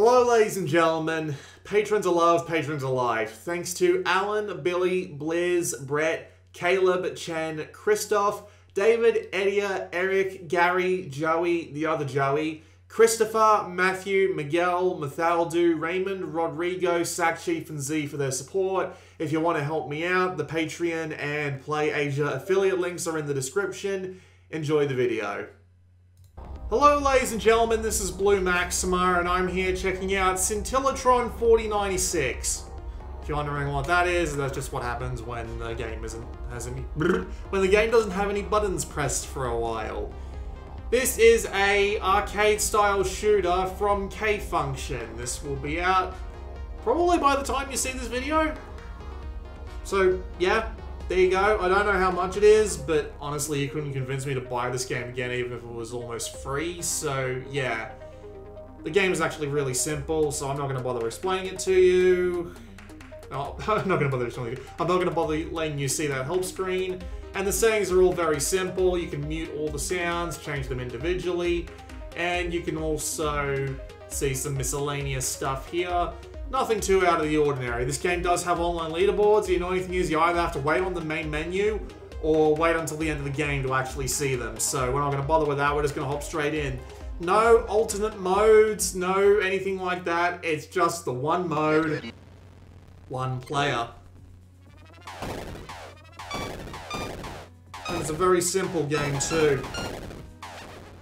Hello, ladies and gentlemen. Patrons are loved, patrons are life. Thanks to Alan, Billy, Blizz, Brett, Caleb, Chen, Christoph, David, Edia, Eric, Gary, Joey, the other Joey, Christopher, Matthew, Miguel, Mathaldu, Raymond, Rodrigo, Sack Chief, and Z for their support. If you want to help me out, the Patreon and Play Asia affiliate links are in the description. Enjoy the video. Hello, ladies and gentlemen, this is Blue Maxima, and I'm here checking out Scintillatron 4096. If you're wondering what that is, that's just what happens when the game when the game doesn't have any buttons pressed for a while. This is a arcade-style shooter from K-Function. This will be out probably by the time you see this video. So, yeah. There you go. I don't know how much it is, but honestly, you couldn't convince me to buy this game again, even if it was almost free. So, yeah. The game is actually really simple, so I'm not going to bother explaining it to you. No, I'm not going to bother explaining it. I'm not going to bother letting you see that help screen. And the settings are all very simple. You can mute all the sounds, change them individually. And you can also see some miscellaneous stuff here. Nothing too out of the ordinary. This game does have online leaderboards. The annoying thing is you either have to wait on the main menu or wait until the end of the game to actually see them. So we're not going to bother with that. We're just going to hop straight in. No alternate modes, no anything like that. It's just the one mode, one player. And it's a very simple game too.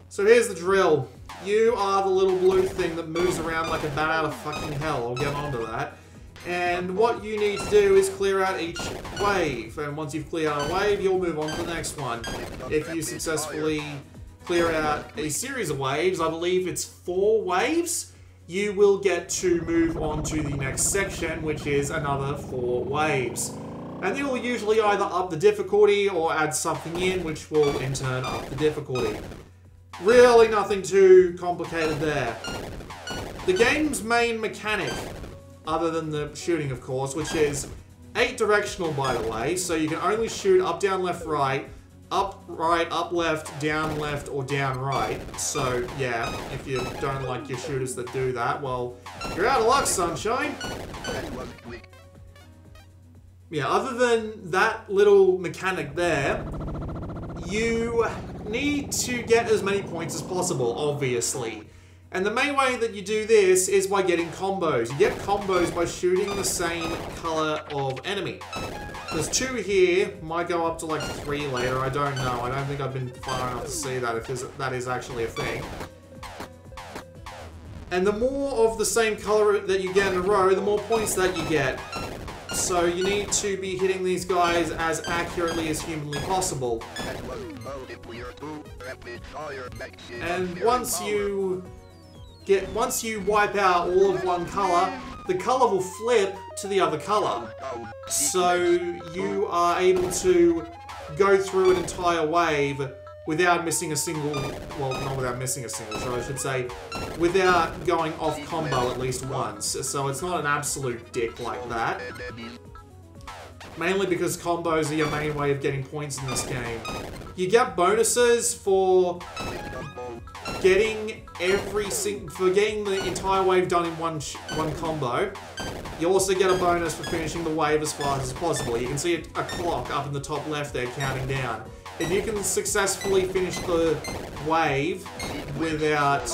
So here's the drill. You are the little blue thing that moves around like a bat out of fucking hell. I'll get onto that. And what you need to do is clear out each wave. And once you've cleared out a wave, you'll move on to the next one. If you successfully clear out a series of waves, I believe it's 4 waves, you will get to move on to the next section, which is another 4 waves. And you'll usually either up the difficulty or add something in, which will in turn up the difficulty. Really nothing too complicated there. The game's main mechanic, other than the shooting of course, which is 8 directional by the way, so you can only shoot up, down, left, right, up, left, or down, right. So yeah, if you don't like your shooters that do that, well, you're out of luck, sunshine. Yeah, other than that little mechanic there, you need to get as many points as possible, obviously. And the main way that you do this is by getting combos. You get combos by shooting the same color of enemy. There's 2 here, might go up to like 3 later, I don't know. I don't think I've been far enough to see that, if that is actually a thing. And the more of the same color that you get in a row, the more points that you get. So you need to be hitting these guys as accurately as humanly possible. And once you wipe out all of one color, the color will flip to the other color. So you are able to go through an entire wave without missing a single, well, not without missing a single shot, I should say, without going off combo at least once. So it's not an absolute dick like that. Mainly because combos are your main way of getting points in this game. You get bonuses for getting the entire wave done in one combo. You also get a bonus for finishing the wave as fast as possible. You can see a clock up in the top left there counting down. If you can successfully finish the wave without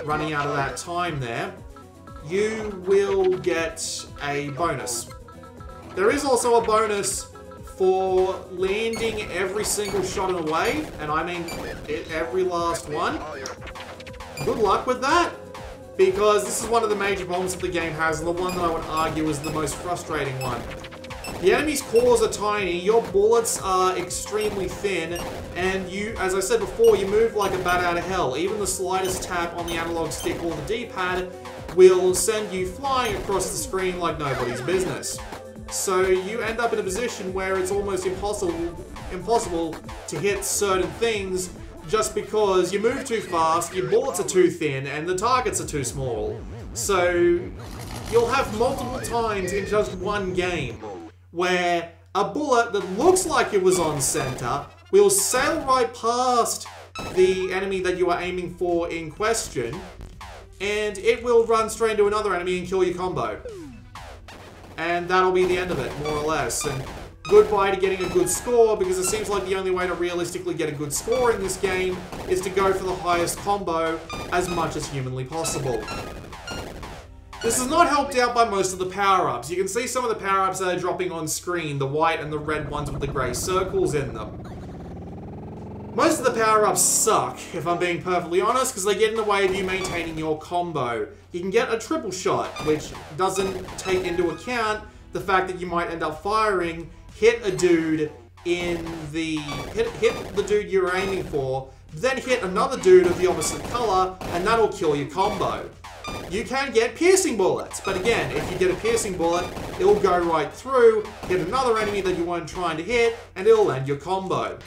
running out of that time there, you will get a bonus. There is also a bonus for landing every single shot in a wave, and I mean every last one. Good luck with that, because this is one of the major problems that the game has, and the one that I would argue is the most frustrating one. The enemy's cores are tiny, your bullets are extremely thin, and you, as I said before, you move like a bat out of hell. Even the slightest tap on the analog stick or the D-pad will send you flying across the screen like nobody's business. So you end up in a position where it's almost impossible to hit certain things just because you move too fast, your bullets are too thin, and the targets are too small. So you'll have multiple times in just one game where a bullet that looks like it was on center will sail right past the enemy that you are aiming for in question, and it will run straight into another enemy and kill your combo. And that'll be the end of it, more or less. And goodbye to getting a good score, because it seems like the only way to realistically get a good score in this game is to go for the highest combo as much as humanly possible. This is not helped out by most of the power-ups. You can see some of the power-ups that are dropping on screen, the white and the red ones with the grey circles in them. Most of the power-ups suck, if I'm being perfectly honest, because they get in the way of you maintaining your combo. You can get a triple shot, which doesn't take into account the fact that you might end up firing, hit a dude in the... hit the dude you're aiming for, then hit another dude of the opposite colour, and that'll kill your combo. You can get piercing bullets, but again, if you get a piercing bullet, it'll go right through, hit another enemy that you weren't trying to hit, and it'll end your combo.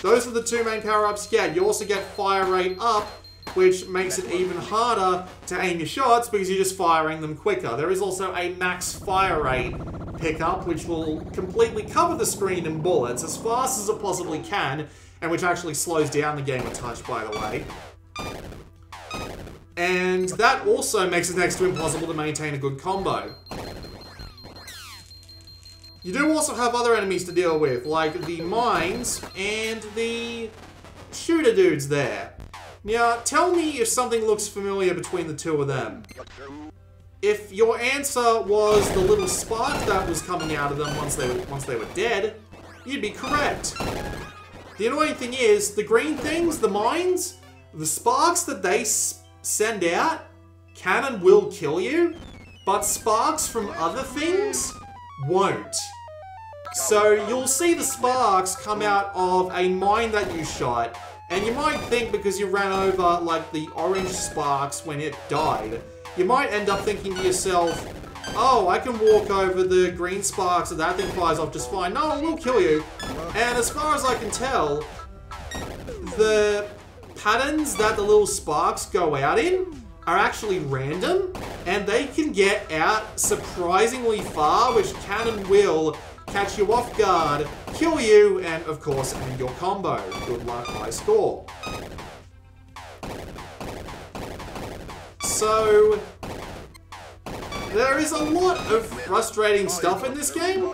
Those are the two main power-ups. Yeah, you also get fire rate up, which makes it even harder to aim your shots because you're just firing them quicker. There is also a max fire rate pickup, which will completely cover the screen in bullets as fast as it possibly can, and which actually slows down the game a touch, by the way. And that also makes it next to impossible to maintain a good combo. You do also have other enemies to deal with, like the mines and the shooter dudes there. Now, tell me if something looks familiar between the two of them. If your answer was the little spark that was coming out of them once they were dead, you'd be correct. The annoying thing is, the green things, the mines, the sparks that they send out can and will kill you, but sparks from other things won't. So you'll see the sparks come out of a mine that you shot, and you might think because you ran over like the orange sparks when it died, you might end up thinking to yourself, oh, I can walk over the green sparks and that thing flies off just fine. No, it will kill you. And as far as I can tell, the patterns that the little sparks go out in are actually random, and they can get out surprisingly far, which can and will catch you off guard, kill you, and of course end your combo. Good luck, high score. So, there is a lot of frustrating stuff in this game.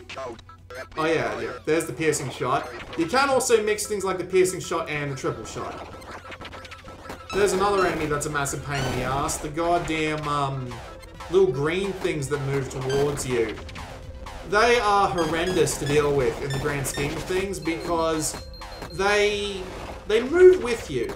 Oh yeah, there's the piercing shot. You can also mix things like the piercing shot and the triple shot. There's another enemy that's a massive pain in the ass. The goddamn, little green things that move towards you. They are horrendous to deal with in the grand scheme of things because they move with you.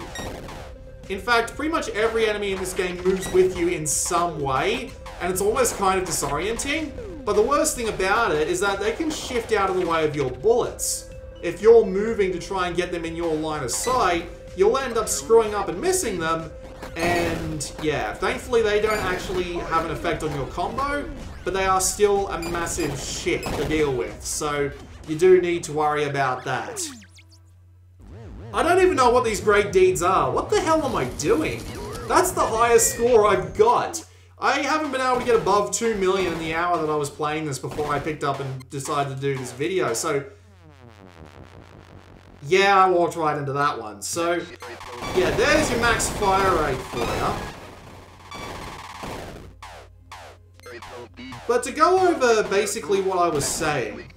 In fact, pretty much every enemy in this game moves with you in some way, and it's almost kind of disorienting. But the worst thing about it is that they can shift out of the way of your bullets. If you're moving to try and get them in your line of sight, you'll end up screwing up and missing them, and yeah, thankfully they don't actually have an effect on your combo, but they are still a massive shit to deal with, so you do need to worry about that. I don't even know what these great deeds are. What the hell am I doing? That's the highest score I've got. I haven't been able to get above 2 million in the hour that I was playing this before I picked up and decided to do this video, so yeah, I walked right into that one. So, yeah, there's your max fire rate for you. But to go over basically what I was saying.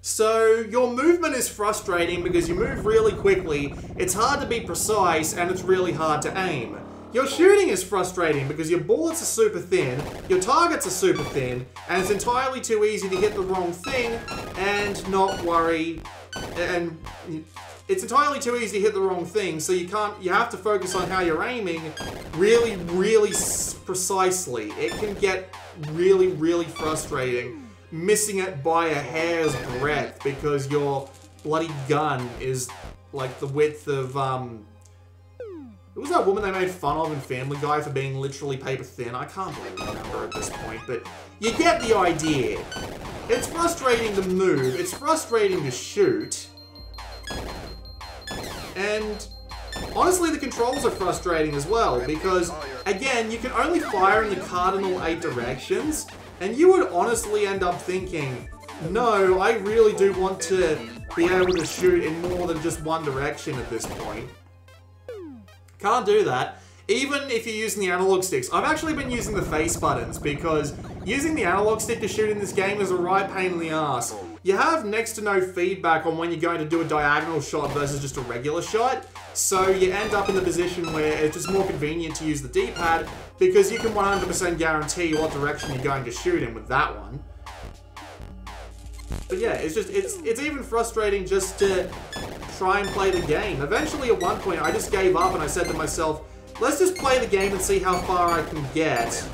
So, your movement is frustrating because you move really quickly, it's hard to be precise, and it's really hard to aim. Your shooting is frustrating because your bullets are super thin, your targets are super thin, and it's entirely too easy to hit the wrong thing and not worry. And it's entirely too easy to hit the wrong thing, so you have to focus on how you're aiming really, really precisely. It can get really, really frustrating, missing it by a hair's breadth because your bloody gun is like the width of, who was that woman they made fun of in Family Guy for being literally paper thin? I can't really remember at this point, but you get the idea. It's frustrating to move, it's frustrating to shoot, and honestly the controls are frustrating as well, because again, you can only fire in the cardinal 8 directions, and you would honestly end up thinking, no, I really do want to be able to shoot in more than just one direction at this point. Can't do that. Even if you're using the analog sticks. I've actually been using the face buttons because using the analog stick to shoot in this game is a right pain in the ass. You have next to no feedback on when you're going to do a diagonal shot versus just a regular shot. So you end up in the position where it's just more convenient to use the D-pad because you can 100% guarantee what direction you're going to shoot in with that one. But yeah, it's even frustrating just to try and play the game. Eventually at one point I just gave up and I said to myself, let's just play the game and see how far I can get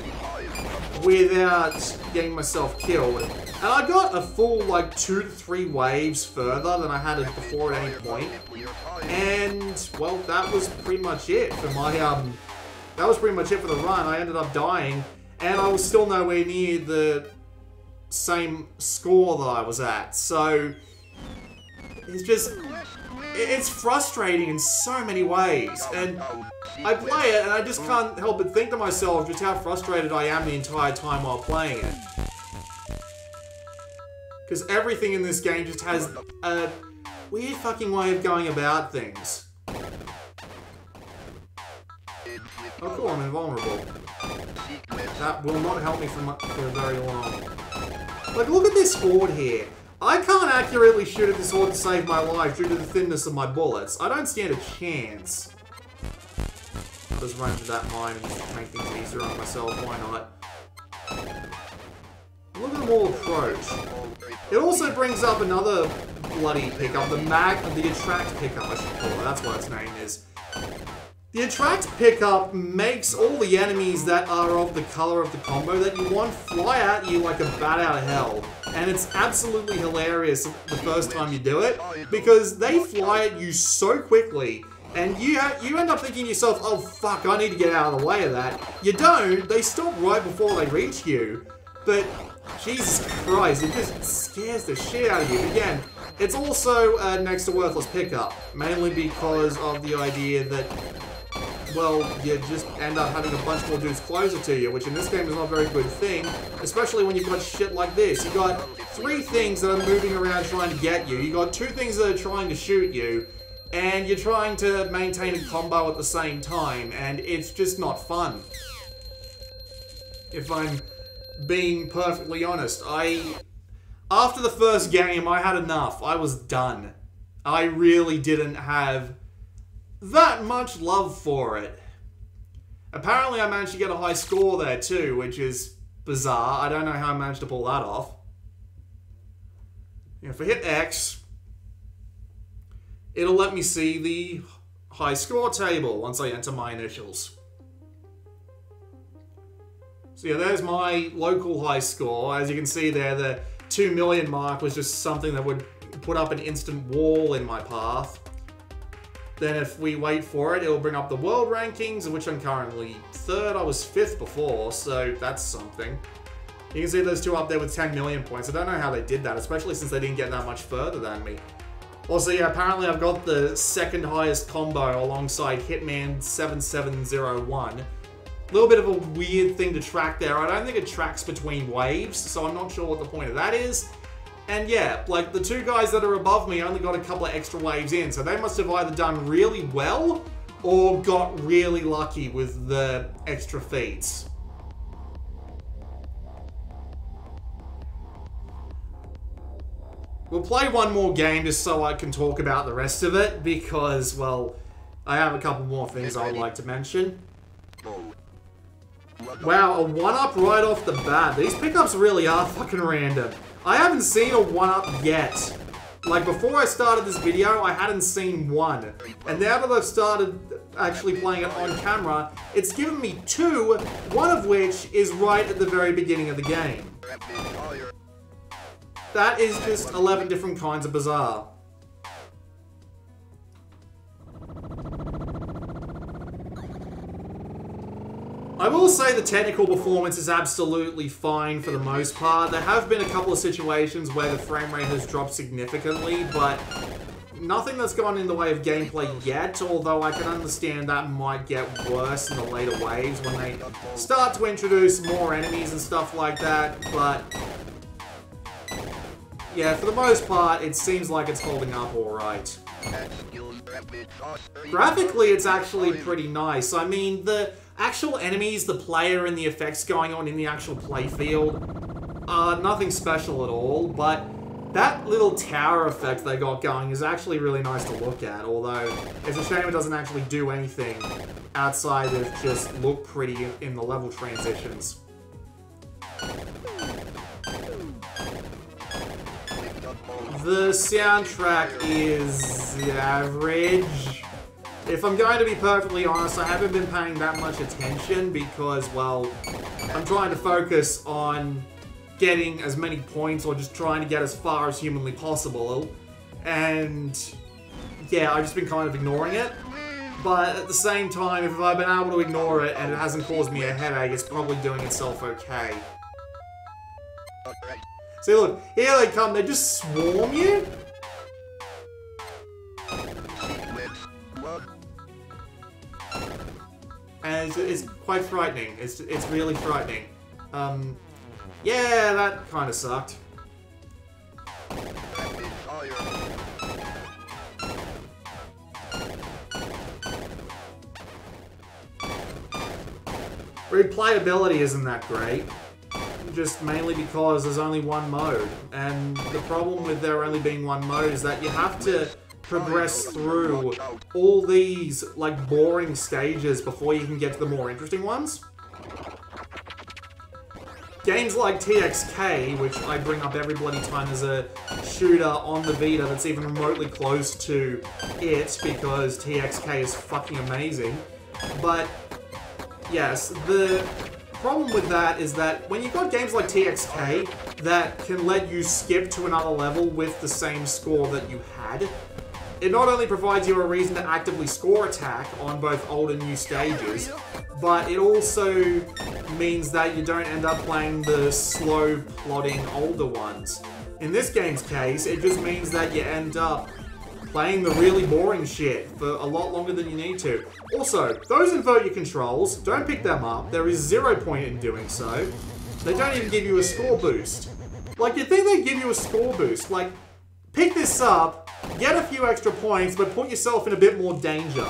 without getting myself killed. And I got a full, like, 2 to 3 waves further than I had it before at any point. And, well, that was pretty much it for my, that was pretty much it for the run. I ended up dying, and I was still nowhere near the same score that I was at. So, it's just, it's frustrating in so many ways. And I play it, and I just can't help but think to myself just how frustrated I am the entire time while playing it. Because everything in this game just has a weird fucking way of going about things. Oh cool, I'm invulnerable. That will not help me for very long. Like, look at this horde here. I can't accurately shoot at this horde to save my life due to the thinness of my bullets. I don't stand a chance. I'll just run into that mine and just make things easier on myself, why not? Look at them all approach. It also brings up another bloody pickup, the attract pickup, I should call it. That's what its name is. The attract pickup makes all the enemies that are of the color of the combo that you want fly at you like a bat out of hell. And it's absolutely hilarious the first time you do it, because they fly at you so quickly, and you end up thinking to yourself, oh fuck, I need to get out of the way of that. You don't, they stop right before they reach you, but Jesus Christ, it just scares the shit out of you. Again, it's also a next to worthless pickup, mainly because of the idea that, well, you just end up having a bunch more dudes closer to you, which in this game is not a very good thing, especially when you've got shit like this. You've got 3 things that are moving around trying to get you, you've got 2 things that are trying to shoot you, and you're trying to maintain a combo at the same time, and it's just not fun. If I'm being perfectly honest, after the first game, I had enough. I was done. I really didn't have that much love for it. Apparently I managed to get a high score there too, which is bizarre. I don't know how I managed to pull that off. If I hit X, it'll let me see the high score table once I enter my initials. So yeah, there's my local high score. As you can see there, the 2 million mark was just something that would put up an instant wall in my path. Then if we wait for it, it'll bring up the world rankings, of which I'm currently 3rd. I was 5th before, so that's something. You can see those 2 up there with 10 million points. I don't know how they did that, especially since they didn't get that much further than me. Also, yeah, apparently I've got the 2nd highest combo alongside Hitman 7701. A little bit of a weird thing to track there. I don't think it tracks between waves, so I'm not sure what the point of that is. And yeah, like the 2 guys that are above me only got a couple of extra waves in, so they must have either done really well or got really lucky with the extra feats. We'll play one more game just so I can talk about the rest of it, because, well, I have a couple more things I would like to mention. Wow, a 1-up right off the bat. These pickups really are fucking random. I haven't seen a 1-up yet. Like, before I started this video, I hadn't seen one. And now that I've started actually playing it on camera, it's given me 2, one of which is right at the very beginning of the game. That is just 11 different kinds of bizarre. I will say the technical performance is absolutely fine for the most part. There have been a couple of situations where the frame rate has dropped significantly, but nothing that's gone in the way of gameplay yet, although I can understand that might get worse in the later waves when they start to introduce more enemies and stuff like that, but yeah, for the most part, it seems like it's holding up alright. Graphically, it's actually pretty nice. I mean, the actual enemies, the player, and the effects going on in the actual playfield are nothing special at all, but that little tower effect they got going is actually really nice to look at, although it's a shame it doesn't actually do anything outside of just look pretty in the level transitions. The soundtrack is average. If I'm going to be perfectly honest, I haven't been paying that much attention because, well, I'm trying to focus on getting as many points or just trying to get as far as humanly possible. And yeah, I've just been kind of ignoring it. But at the same time, if I've been able to ignore it and it hasn't caused me a headache, it's probably doing itself okay. See, look, here they come, they just swarm you? And it's quite frightening. It's really frightening. Yeah, that kind of sucked. Replayability isn't that great. Just mainly because there's only one mode. And the problem with there only being one mode is that you have to progress through all these, like, boring stages before you can get to the more interesting ones. Games like TXK, which I bring up every bloody time as a shooter on the Vita that's even remotely close to it, because TXK is fucking amazing. But, yes, the problem with that is that when you've got games like TXK that can let you skip to another level with the same score that you had, it not only provides you a reason to actively score attack on both old and new stages, but it also means that you don't end up playing the slow, plodding older ones. In this game's case, it just means that you end up playing the really boring shit for a lot longer than you need to. Also, those invert your controls, don't pick them up, there is 0 point in doing so. They don't even give you a score boost. Like, you'd think they'd give you a score boost, like, pick this up, get a few extra points, but put yourself in a bit more danger.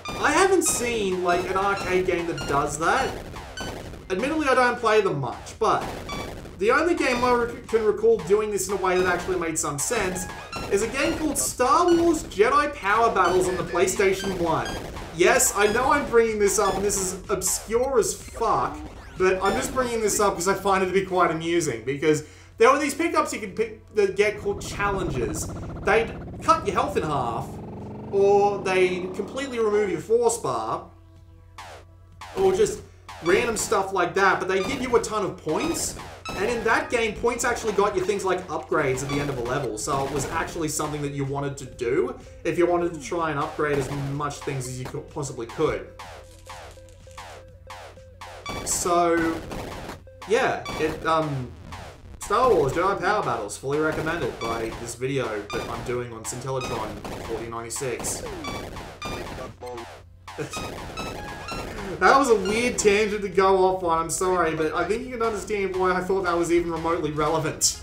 I haven't seen, like, an arcade game that does that. Admittedly, I don't play them much, but the only game I can recall doing this in a way that actually made some sense is a game called Star Wars Jedi Power Battles on the PlayStation 1. Yes, I know I'm bringing this up, and this is obscure as fuck, but I'm just bringing this up because I find it to be quite amusing, because there were these pickups you could get called challenges. They'd cut your health in half, or they'd completely remove your force bar, or just random stuff like that, but they give you a ton of points. And in that game, points actually got you things like upgrades at the end of a level, so it was actually something that you wanted to do if you wanted to try and upgrade as much things as you possibly could. So, yeah, Star Wars Jedi Power Battles, fully recommended by this video that I'm doing on Scintillatron 4096. That was a weird tangent to go off on, I'm sorry, but I think you can understand why I thought that was even remotely relevant.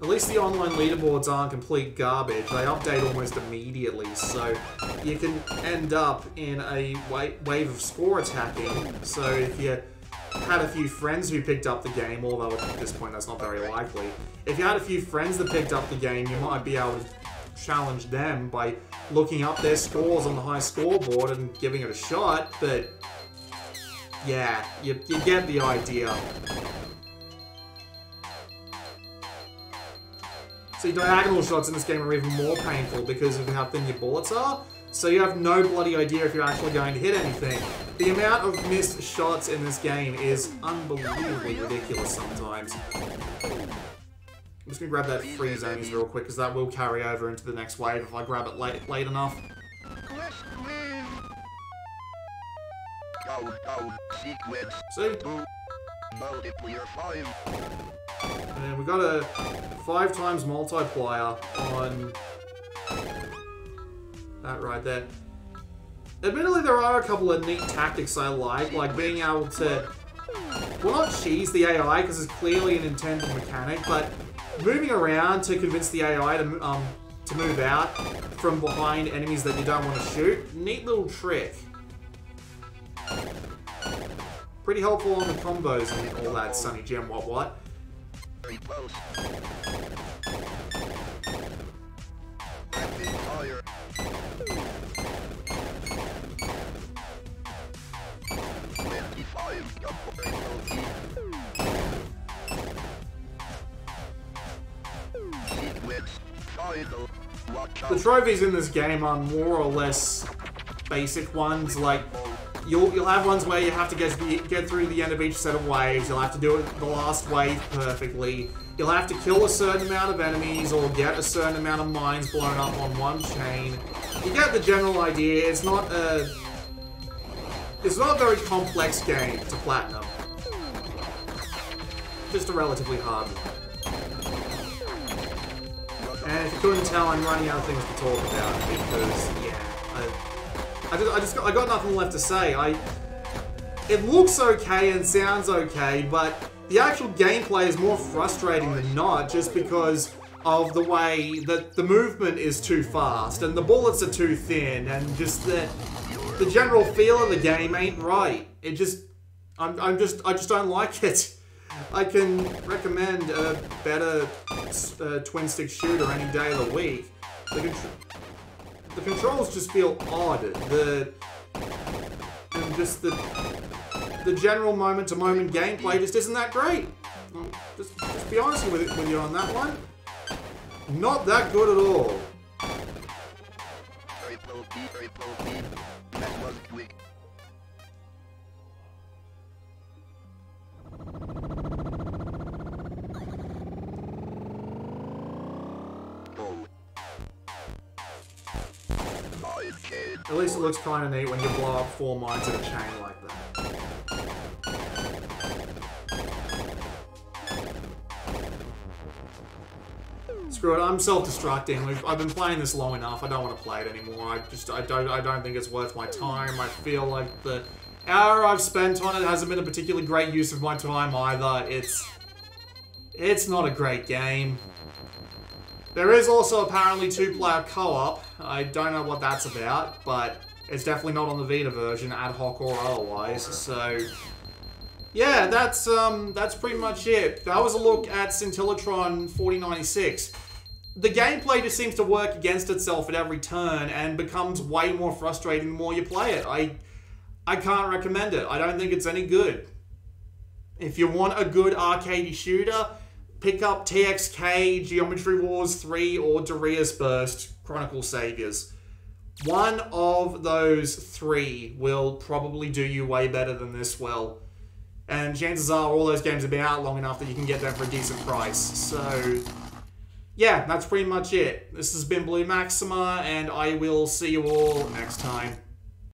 At least the online leaderboards aren't complete garbage. They update almost immediately, so you can end up in a wave of score attacking. So if you had a few friends who picked up the game, although at this point that's not very likely, if you had a few friends that picked up the game, you might be able to challenge them by looking up their scores on the high scoreboard and giving it a shot, but yeah, you get the idea. See, diagonal shots in this game are even more painful because of how thin your bullets are, so you have no bloody idea if you're actually going to hit anything. The amount of missed shots in this game is unbelievably ridiculous sometimes. I'm just going to grab that free zones real quick because that will carry over into the next wave if I grab it late enough. See? And we got a 5 times multiplier on that right there. Admittedly, there are a couple of neat tactics I like being able to, well, not cheese the AI, because it's clearly an intended mechanic, but moving around to convince the AI to move out from behind enemies that you don't want to shoot. Neat little trick. Pretty helpful on the combos and all that Sunny Gem what. Very close. The trophies in this game are more or less basic ones. Like, you'll have ones where you have to get through the end of each set of waves. You'll have to do it the last wave perfectly. You'll have to kill a certain amount of enemies or get a certain amount of mines blown up on one chain. You get the general idea. It's not a very complex game to platinum. Just a relatively hard one. And if you couldn't tell, I'm running out of things to talk about because, yeah, I got nothing left to say. It looks okay and sounds okay, but the actual gameplay is more frustrating than not, just because of the way that the movement is too fast and the bullets are too thin, and just the general feel of the game ain't right. It just, I just don't like it. I can recommend a better twin-stick shooter any day of the week. The controls just feel odd. And just the general moment-to-moment gameplay just isn't that great. Just be honest with you on that one. Not that good at all. Very pokey. That was quick. At least it looks kind of neat when you blow up 4 mines in a chain like that. Screw it, I'm self-destructing. I've been playing this long enough. I don't want to play it anymore. I don't think it's worth my time. I feel like the hour I've spent on it hasn't been a particularly great use of my time either. It's not a great game. There is also apparently 2-player co-op. I don't know what that's about, but it's definitely not on the Vita version, ad hoc or otherwise. So, yeah, that's pretty much it. That was a look at Scintillatron 4096. The gameplay just seems to work against itself at every turn and becomes way more frustrating the more you play it. I can't recommend it. I don't think it's any good. If you want a good arcade shooter, pick up TXK, Geometry Wars 3, or Darius Burst, Chronicle Saviors. One of those 3 will probably do you way better than this will. And chances are all those games have been out long enough that you can get them for a decent price. So, yeah, that's pretty much it. This has been Blue Maxima, and I will see you all next time.